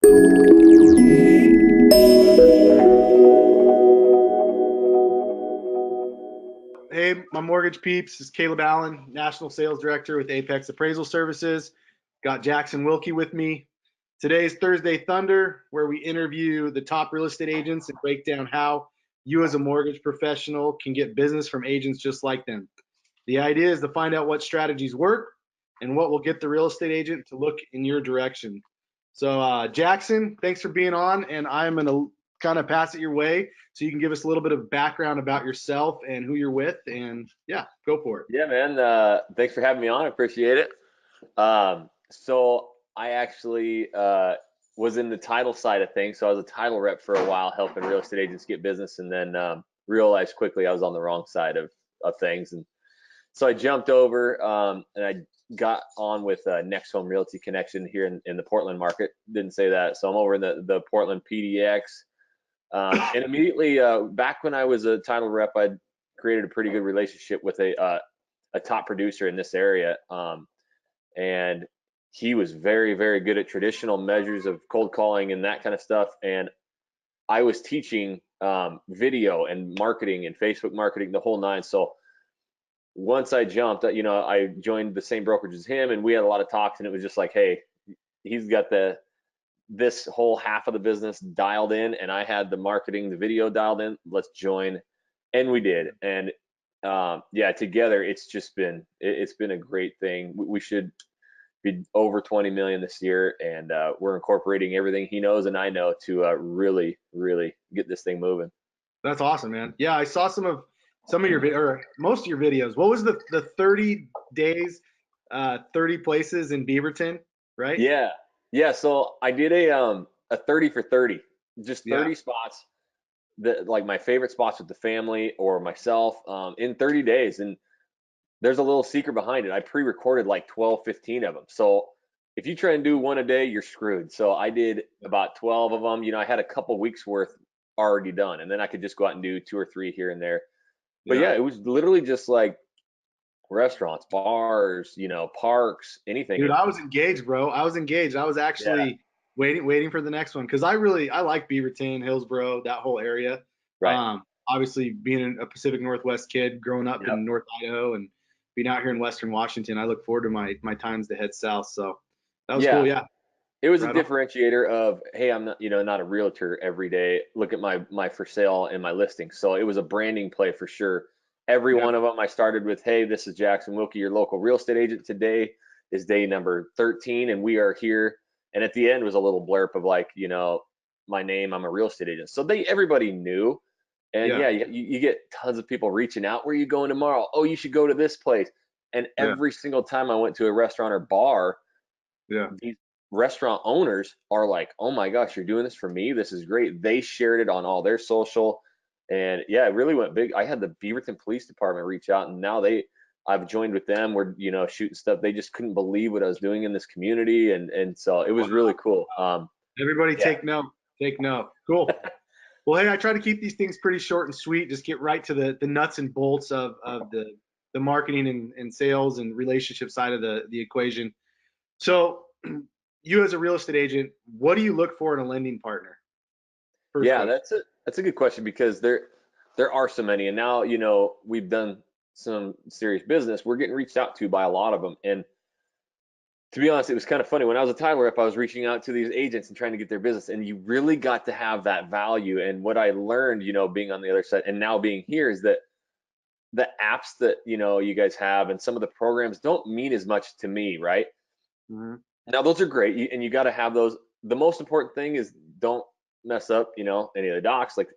Hey, my mortgage peeps, this is Caleb Allen, National Sales Director with Apex Appraisal Services. Got Jackson Wilkey with me. Today's Thursday Thunder, where we interview the top real estate agents and break down how you as a mortgage professional can get business from agents just like them. The idea is to find out what strategies work and what will get the real estate agent to look in your direction. So Jackson, thanks for being on, and I'm going to kind of pass it your way so you can give us a little bit of background about yourself and who you're with, and yeah, go for it. Yeah, man. Thanks for having me on. I appreciate it. So I actually was in the title side of things. So I was a title rep for a while, helping real estate agents get business, and then realized quickly I was on the wrong side of things. And so I jumped over and I got on with NextHome Realty Connection here in the Portland market. Didn't say that. So I'm over in the Portland PDX. And immediately, back when I was a title rep, I'd created a pretty good relationship with a top producer in this area. And he was very, very good at traditional measures of cold calling and that kind of stuff. And I was teaching video and marketing and Facebook marketing, the whole nine. So once I jumped, I joined the same brokerage as him, and we had a lot of talks, and it was just like, hey, he's got this whole half of the business dialed in, and I had the marketing, the video dialed in. Let's join. And we did. And yeah, together it's been a great thing. We should be over 20 million this year, and we're incorporating everything he knows and I know to really get this thing moving. That's awesome, man. Yeah, I saw some of your or most of your videos. What was the 30 days, 30 places in Beaverton, right? Yeah, so I did a 30 for 30, just 30 spots, that like my favorite spots with the family or myself, in 30 days. And there's a little secret behind it. I pre-recorded like 12, 15 of them. So if you try and do one a day, you're screwed. So I did about 12 of them. I had a couple weeks worth already done, and then I could just go out and do 2 or 3 here and there. But yeah, it was literally just like restaurants, bars, parks, anything. Dude, I was engaged, bro. I was engaged. I was actually waiting for the next one, because I like Beaverton, Hillsboro, that whole area. Right. Obviously, being a Pacific Northwest kid, growing up in North Idaho and being out here in Western Washington, I look forward to my times to head south. So that was cool. Yeah. It was a differentiator of, hey, I'm not a realtor every day. Look at my for sale and my listing. So it was a branding play for sure. Every one of them I started with, hey, this is Jackson Wilkey, your local real estate agent. Today is day number 13, and we are here. And at the end was a little blurb of like, my name, I'm a real estate agent. So everybody knew. And you get tons of people reaching out. Where are you going tomorrow? Oh, you should go to this place. And every single time I went to a restaurant or bar, these restaurant owners are like, oh my gosh, you're doing this for me? This is great. They shared it on all their social. And yeah, it really went big. I had the Beaverton Police Department reach out, and now I've joined with them. We're shooting stuff. They just couldn't believe what I was doing in this community, and so it was really cool. Everybody take note. Take note. Cool. Well, hey, I try to keep these things pretty short and sweet. Just get right to the nuts and bolts of the marketing and sales and relationship side of the equation. So, you as a real estate agent, what do you look for in a lending partner? That's a good question, because there are so many, and now we've done some serious business. We're getting reached out to by a lot of them, and to be honest, it was kind of funny. When I was a title rep, I was reaching out to these agents and trying to get their business, and you really got to have that value. And what I learned, being on the other side and now being here, is that the apps that you guys have and some of the programs don't mean as much to me, right? Mm-hmm. Now those are great, and you got to have those. The most important thing is don't mess up, any of the docs. Like,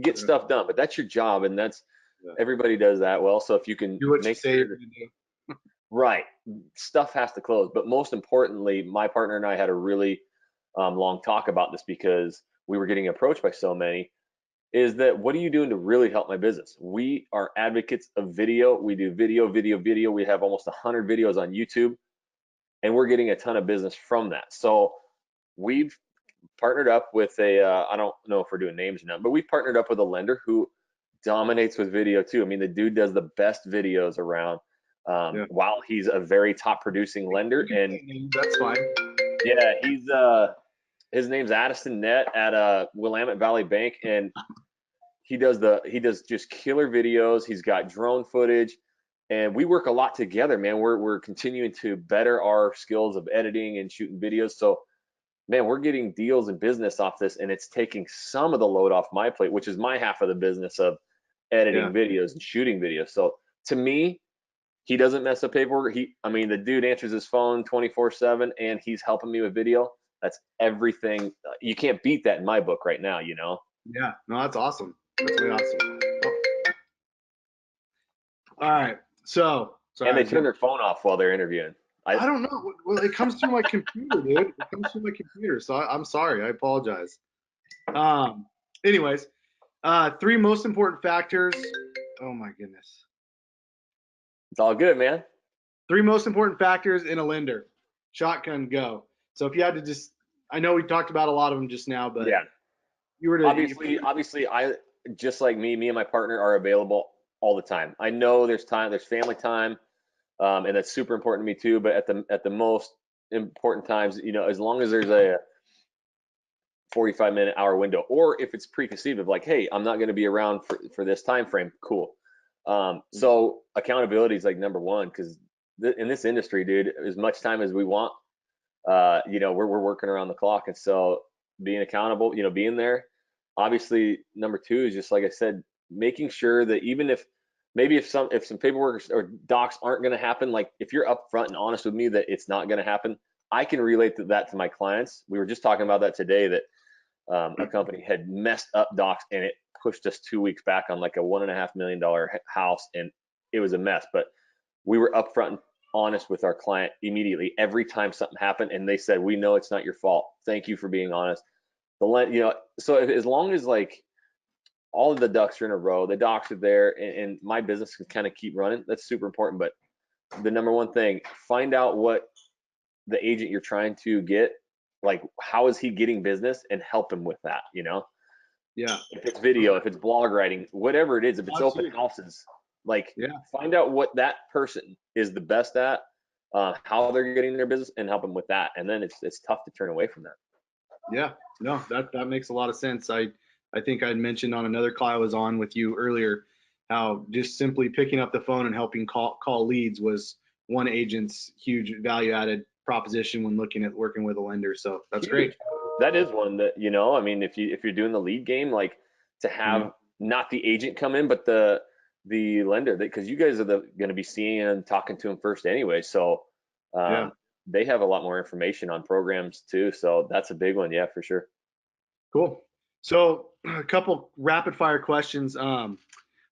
get stuff done, but that's your job, and that's everybody does that well. So if you can do what you say you're gonna do. Right, stuff has to close. But most importantly, my partner and I had a really long talk about this, because we were getting approached by so many. Is that, what are you doing to really help my business? We are advocates of video. We do video. We have almost 100 videos on YouTube, and we're getting a ton of business from that. So we've partnered up with I don't know if we're doing names or not, but we've partnered up with a lender who dominates with video too. I mean, the dude does the best videos around, while he's a very top producing lender. And that's fine. Yeah, his name's Addison Net at Willamette Valley Bank, and he does just killer videos. He's got drone footage, and we work a lot together, man. We're continuing to better our skills of editing and shooting videos. So, man, we're getting deals and business off this, and it's taking some of the load off my plate, which is my half of the business of editing videos and shooting videos. So to me, he doesn't mess up paperwork. I mean, the dude answers his phone 24/7, and he's helping me with video. That's everything. You can't beat that in my book right now, you know? Yeah, no, that's awesome. That's really awesome. All right, so sorry, And they turn their phone off while they're interviewing. I don't know. Well, it comes through my computer, dude. It comes through my computer, so I'm sorry. I apologize. Anyways, 3 most important factors. Oh my goodness. It's all good, man. 3 most important factors in a lender. Shotgun, go. So if you had to just, I know we talked about a lot of them just now, but Yeah. you were to Obviously, I just like me and my partner are available all the time. I know there's family time, and that's super important to me too. But at the most important times, you know, as long as there's a 45-minute hour window, or if it's preconceived of like, hey, I'm not going to be around for this time frame, cool. So accountability is like number one, because in this industry, dude, as much time as we want, you know, we're working around the clock, and so being accountable, you know, being there. Obviously, number 2 is just like I said, making sure that even if maybe if some paperwork or docs aren't going to happen, like if you're upfront and honest with me that it's not going to happen, I can relate that to my clients. We were just talking about that today, that a company had messed up docs and it pushed us 2 weeks back on like a $1.5 million house, and it was a mess. But we were upfront and honest with our client immediately every time something happened, and they said, we know it's not your fault, thank you for being honest. You know, so as long as like all of the ducks are in a row, the docs are there, and my business can kind of keep running, that's super important. But the number one thing, find out what the agent you're trying to get, like, how is he getting business, and help him with that, you know? Yeah. If it's video, if it's blog writing, whatever it is, if it's open houses, like, find out what that person is the best at, how they're getting their business, and help them with that. And then it's tough to turn away from that. Yeah, no, that makes a lot of sense. I think I'd mentioned on another call I was on with you earlier how just simply picking up the phone and helping call leads was one agent's huge value added proposition when looking at working with a lender. So that's great. That is one that, you know, I mean, if you're doing the lead game, like, to have not the agent come in, but the lender, because you guys are going to be seeing and talking to them first anyway. So they have a lot more information on programs too. So that's a big one. Yeah, for sure. Cool. So a couple rapid fire questions. Top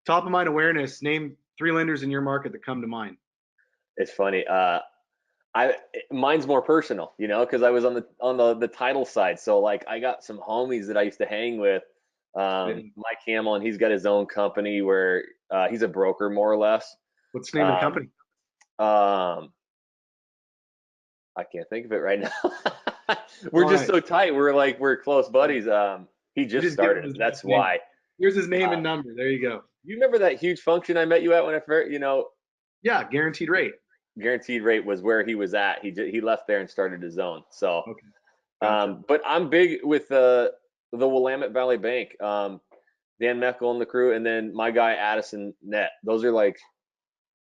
of mind awareness, name 3 lenders in your market that come to mind. It's funny. Mine's more personal, you know, because I was on the title side. So like, I got some homies that I used to hang with, Mike Hamill, and he's got his own company where he's a broker, more or less. What's the name of the company? I can't think of it right now. We're just so tight. We're close buddies. He just started. That's why. Here's his name and number. There you go. You remember that huge function I met you at when I first, you know? Yeah, guaranteed rate. Guaranteed rate was where he was at. He left there and started his own. So, gotcha. But I'm big with the Willamette Valley Bank. Dan Meckel and the crew, and then my guy Addison Net. Those are like,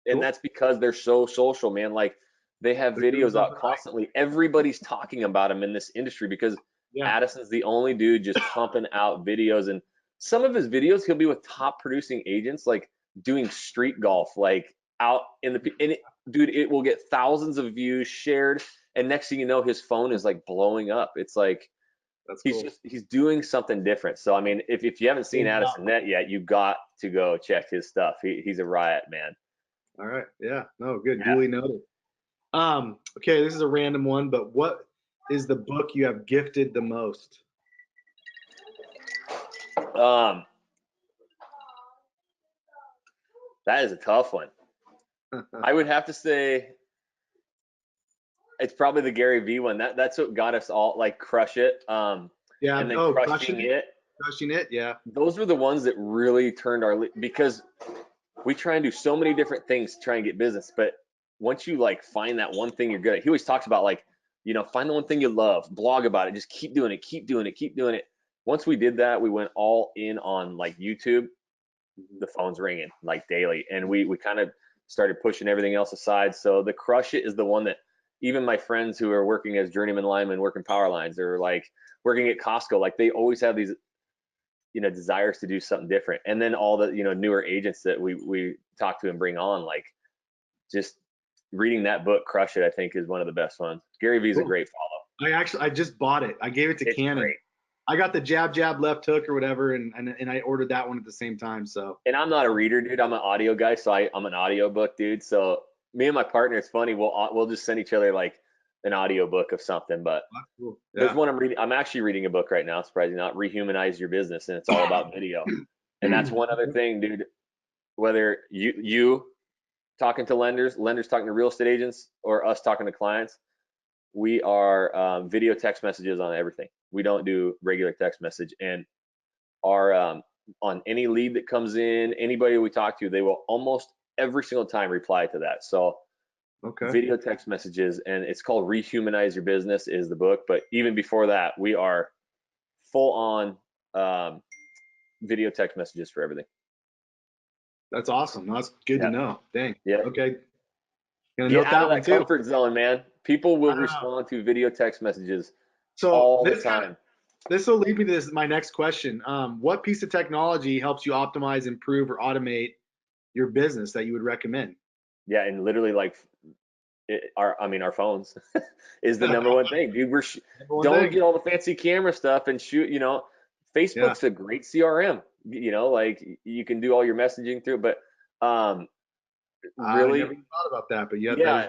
and that's because they're so social, man. Like, they have videos out constantly. Everybody's talking about them in this industry because Addison's the only dude just pumping out videos. And some of his videos, he'll be with top producing agents, like doing street golf, like out in the, dude, it will get thousands of views shared. And next thing you know, his phone is like blowing up. It's like, he's doing something different. So, I mean, if you haven't seen Addison Net yet, you got to go check his stuff. He's a riot, man. All right. Yeah. No, good. Duly noted. Okay, this is a random one, but what is the book you have gifted the most? That is a tough one. I would have to say it's probably the Gary V one. That's what got us all, like, crush it. And then crushing it. Crushing it, yeah. Those were the ones that really turned because we try and do so many different things to try and get business, but once you like find that one thing you're good at, he always talks about like find the one thing you love, blog about it, just keep doing it, keep doing it, keep doing it. Once we did that, we went all in on like YouTube. The phone's ringing like daily, and we kind of started pushing everything else aside. So the Crush It is the one that even my friends who are working as journeyman linemen, working power lines, or like working at Costco, like they always have these desires to do something different. And then all the newer agents that we talk to and bring on, like just reading that book, Crush It, I think is one of the best ones. Gary Vee is a great follow. I just bought it. I gave it to It's Canon. great. I got the jab left hook or whatever, and I ordered that one at the same time. So. And I'm not a reader, dude. I'm an audio guy, so I'm an audio book dude. So me and my partner, it's funny. We'll just send each other like an audio book of something. But That's cool. there's one I'm reading. I'm actually reading a book right now, surprisingly not, Rehumanize Your Business, and it's all about video. And that's one other thing, dude. Whether you talking to lenders talking to real estate agents, or us talking to clients, we are video text messages on everything. We don't do regular text message. And our on any lead that comes in, anybody we talk to, they will almost every single time reply to that. So video text messages, and it's called Rehumanize Your Business is the book. But even before that, we are full on video text messages for everything. That's awesome. That's good to know. Dang. Yeah. Okay. Gonna Get note out that of one that too. comfort zone, man. People will respond to video text messages So all the time. This will lead me to my next question. What piece of technology helps you optimize, improve, or automate your business that you would recommend? Yeah, and literally like our phones is the number one thing, dude. Don't get all the fancy camera stuff and shoot. Facebook's a great CRM. Like you can do all your messaging through it, but really, I never thought about that. But yeah, yeah,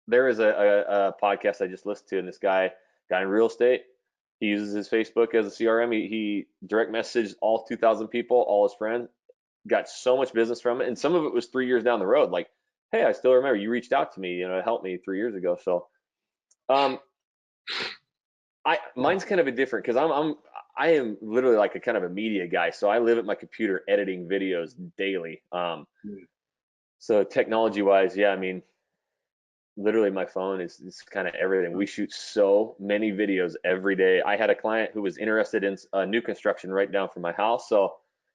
there is a podcast I just listened to, and this guy in real estate, he uses his Facebook as a CRM. He direct messaged all 2,000 people, all his friends, got so much business from it, and some of it was 3 years down the road. Like, hey, I still remember you reached out to me, to help me 3 years ago. So, mine's kind of a different, because I am literally like a kind of a media guy. So I live at my computer editing videos daily. So technology wise, yeah, I mean, literally my phone is kind of everything. We shoot so many videos every day. I had a client who was interested in new construction right down from my house, so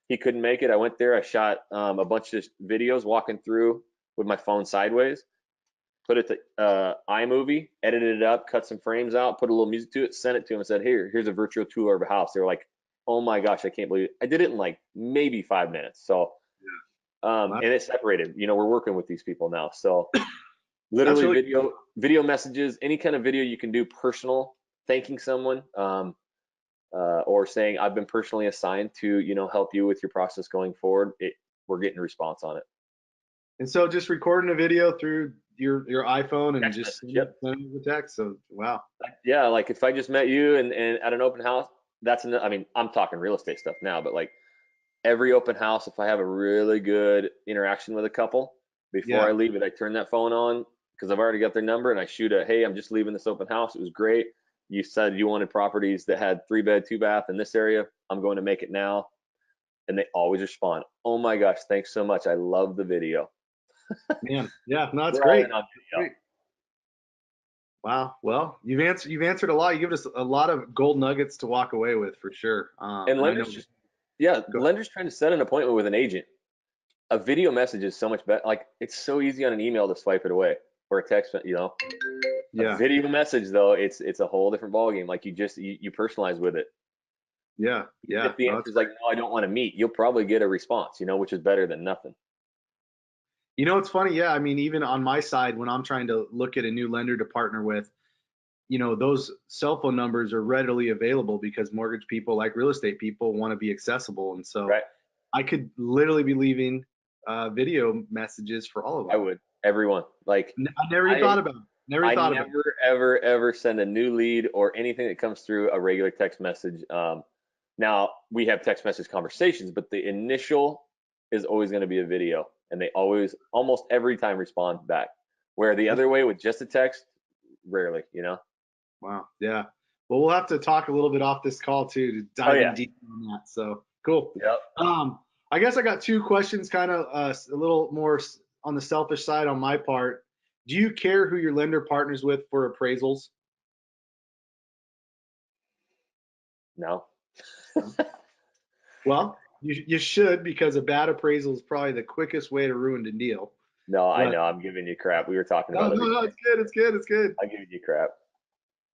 he couldn't make it. I went there, I shot a bunch of videos walking through with my phone sideways, put it to iMovie, edited it up, cut some frames out, put a little music to it, sent it to him, and said, here's a virtual tour of a house. They were like, oh my gosh, I can't believe it. I did it in like maybe 5 minutes. So and it separated. We're working with these people now, so literally really video messages, any kind of video you can do, personal, thanking someone, or saying I've been personally assigned to help you with your process going forward. We're getting a response on it. And so just recording a video through your iPhone and text just message, sending the text. So wow. Yeah, like if I just met you and at an open house, I'm talking real estate stuff now, but like every open house, if I have a really good interaction with a couple, before I leave it, I turn that phone on, because I've already got their number, and I shoot hey, I'm just leaving this open house. It was great. You said you wanted properties that had 3-bed, 2-bath in this area. I'm going to make it now. And they always respond, oh my gosh, thanks so much. I love the video. Man, yeah, no, that's great. Great. Wow. Well, you've answered a lot. You give us a lot of gold nuggets to walk away with, for sure. And lenders lenders trying to set an appointment with an agent. A video message is so much better. Like, it's so easy on an email to swipe it away, or a text, A video message, though, it's a whole different ballgame. Like, you personalize with it. Yeah. If the answer is like, no, I don't want to meet, you'll probably get a response, which is better than nothing. It's funny. Yeah. I mean, even on my side, when I'm trying to look at a new lender to partner with, those cell phone numbers are readily available because mortgage people, like real estate people, want to be accessible. And so I could literally be leaving video messages for all of them. I would. Everyone. Like, I never thought about it. I never, ever send a new lead or anything that comes through a regular text message. Now, we have text message conversations, but the initial is always going to be a video, and they always, almost every time, respond back. Where the other way with just a text, rarely, Wow. Yeah. Well, we'll have to talk a little bit off this call too to dive in deep on that. So cool. Yep. I guess I got two questions, kind of a little more on the selfish side on my part. Do you care who your lender partners with for appraisals? No. Well, you should, because a bad appraisal is probably the quickest way to ruin a deal. No, I But know. I'm giving you crap. We were talking no, about it. no, it's good. It's good. It's good. I'm giving you crap.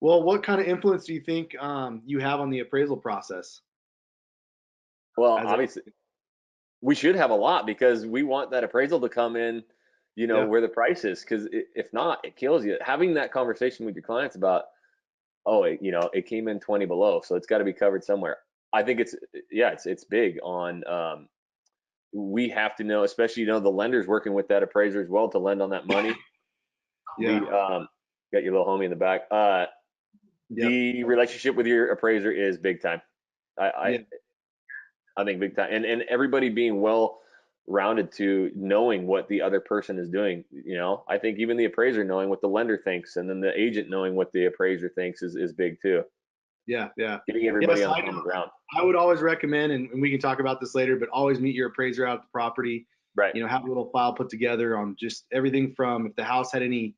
Well, what kind of influence do you think you have on the appraisal process? Well, As a, obviously, we should have a lot because we want that appraisal to come in, yeah, where the price is. Because if not, it kills you. Having that conversation with your clients about, oh, it came in 20 below, so it's got to be covered somewhere. I think it's big on. We have to know, especially the lender's working with that appraiser as well to lend on that money. yeah, Got your little homie in the back. yeah, The relationship with your appraiser is big time. yeah, I think big time, and everybody being well rounded to knowing what the other person is doing. I think even the appraiser knowing what the lender thinks, and then the agent knowing what the appraiser thinks is big too. yeah, yeah. Getting everybody Yes, on common ground. I would always recommend, and we can talk about this later, but always meet your appraiser out at the property. Right. Have a little file put together on just everything from if the house had any,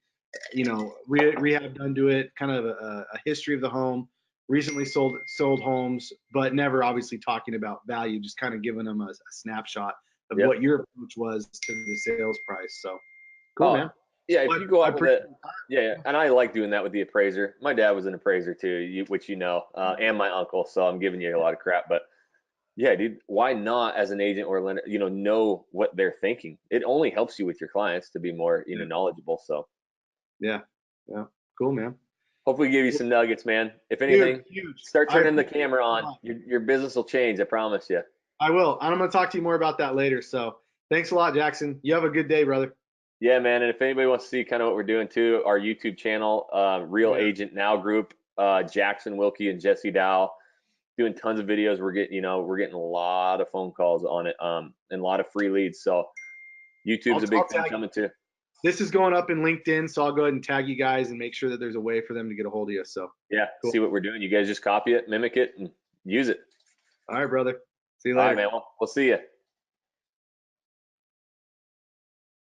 rehab done to it, kind of a history of the home, recently sold homes, but never obviously talking about value, just kind of giving them a snapshot of Yep. what your approach was to the sales price. So cool, Oh, man. yeah. If Well, you go I out with it, appreciate yeah. And I like doing that with the appraiser. My dad was an appraiser too, which and my uncle. So I'm giving you a lot of crap, but yeah, dude, why not as an agent or lender, know what they're thinking? It only helps you with your clients to be more, Yeah. knowledgeable. So Yeah, yeah, cool, man. hopefully give you some nuggets, man. If Huge, anything, huge. start I turning the appreciate it camera so on. much. Your business will change. I promise you. I will. And I'm going to talk to you more about that later. So thanks a lot, Jackson. You have a good day, brother. Yeah, man. And if anybody wants to see kind of what we're doing too, our YouTube channel, Real Yeah. Agent Now Group, Jackson Wilkey and Jesse Dow, doing tons of videos. We're getting a lot of phone calls on it, and a lot of free leads. So YouTube's a big I'll thing tag coming you. too. This is going up in LinkedIn, so I'll go ahead and tag you guys and make sure that there's a way for them to get a hold of you. So Yeah, cool. see what we're doing. You guys just copy it, mimic it, and use it. All right, brother. See you All later. right, man. Well, we'll see you.